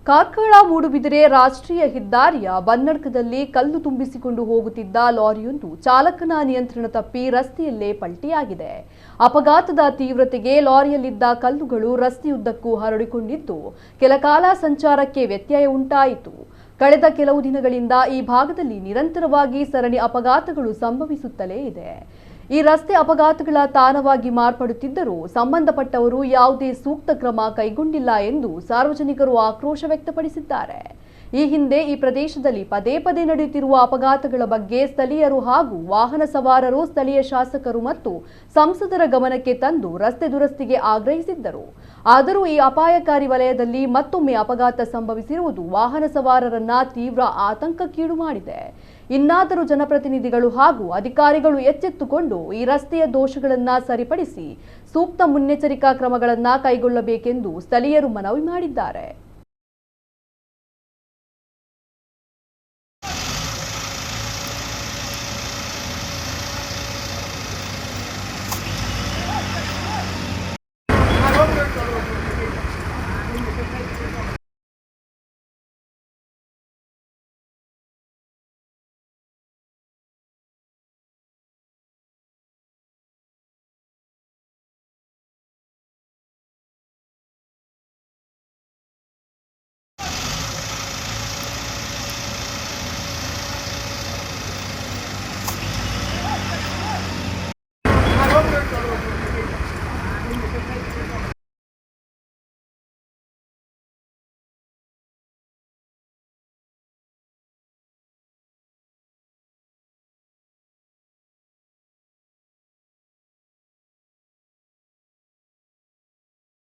ಕಾರ್ಕಳ ಮೂಡುಬಿದಿರೆ ರಾಷ್ಟ್ರೀಯ ಹೆದ್ದಾರಿಯ ಬನ್ನಡ್ಕದಲ್ಲಿ ಕಲ್ಲು ತುಂಬಿಸಿಕೊಂಡು ಹೋಗುತ್ತಿದ್ದ ಲಾರಿಯೊಂದು ಚಾಲಕನ ನಿಯಂತ್ರಣ ತಪ್ಪಿ ರಸ್ತೆಯಲ್ಲೇ ಪಲ್ಟಿಯಾಗಿದೆ. ಅಪಘಾತದ ತೀವ್ರತೆಗೆ ಲಾರಿಯಲ್ಲಿದ್ದ ಕಲ್ಲುಗಳು ರಸ್ತೆಯುದ್ದಕ್ಕೂ ಹರಡಿಕೊಂಡಿದ್ದು ಕೆಲಕಾಲ ಸಂಚಾರಕ್ಕೆ ವ್ಯತ್ಯಯ ಉಂಟಾಯಿತು. ಕಳೆದ ಕೆಲವು ದಿನಗಳಿಂದ ಈ ಭಾಗದಲ್ಲಿ ನಿರಂತರವಾಗಿ ಸರಣಿ ಅಪಘಾತಗಳು ಸಂಭವಿಸುತ್ತಲೇ ಇದೆ. ಈ ರಸ್ತೆ ಅಪಘಾತಗಳ ತಾಣವಾಗಿ ಮಾರ್ಪಡುತ್ತಿದ್ದರೂ ಸಂಬಂಧಪಟ್ಟವರು ಯಾವುದೇ ಸೂಕ್ತ ಕ್ರಮ ಕೈಗೊಂಡಿಲ್ಲ ಎಂದು ಸಾರ್ವಜನಿಕರು ಆಕ್ರೋಶ ವ್ಯಕ್ತಪಡಿಸಿದ್ದಾರೆ. ಈ ಹಿಂದೆ ಈ ಪ್ರದೇಶದಲ್ಲಿ ಪದೇ ಪದೇ ನಡೆಯುತ್ತಿರುವ ಅಪಘಾತಗಳ ಬಗ್ಗೆ ಸ್ಥಳೀಯರು ಹಾಗೂ ವಾಹನ ಸವಾರರು ಸ್ಥಳೀಯ ಶಾಸಕರು ಮತ್ತು ಸಂಸದರ ಗಮನಕ್ಕೆ ತಂದು ರಸ್ತೆ ದುರಸ್ತಿಗೆ ಆಗ್ರಹಿಸಿದ್ದರು. ಆದರೂ ಈ ಅಪಾಯಕಾರಿ ವಲಯದಲ್ಲಿ ಮತ್ತೊಮ್ಮೆ ಅಪಘಾತ ಸಂಭವಿಸಿರುವುದು ವಾಹನ ಸವಾರರನ್ನ ತೀವ್ರ ಆತಂಕಕ್ಕೀಡು ಮಾಡಿದೆ. ಇನ್ನಾದರೂ ಜನಪ್ರತಿನಿಧಿಗಳು ಹಾಗೂ ಅಧಿಕಾರಿಗಳು ಎಚ್ಚೆತ್ತುಕೊಂಡು ಈ ರಸ್ತೆಯ ದೋಷಗಳನ್ನು ಸರಿಪಡಿಸಿ ಸೂಕ್ತ ಮುನ್ನೆಚ್ಚರಿಕಾ ಕ್ರಮಗಳನ್ನು ಕೈಗೊಳ್ಳಬೇಕೆಂದು ಸ್ಥಳೀಯರು ಮನವಿ ಮಾಡಿದ್ದಾರೆ.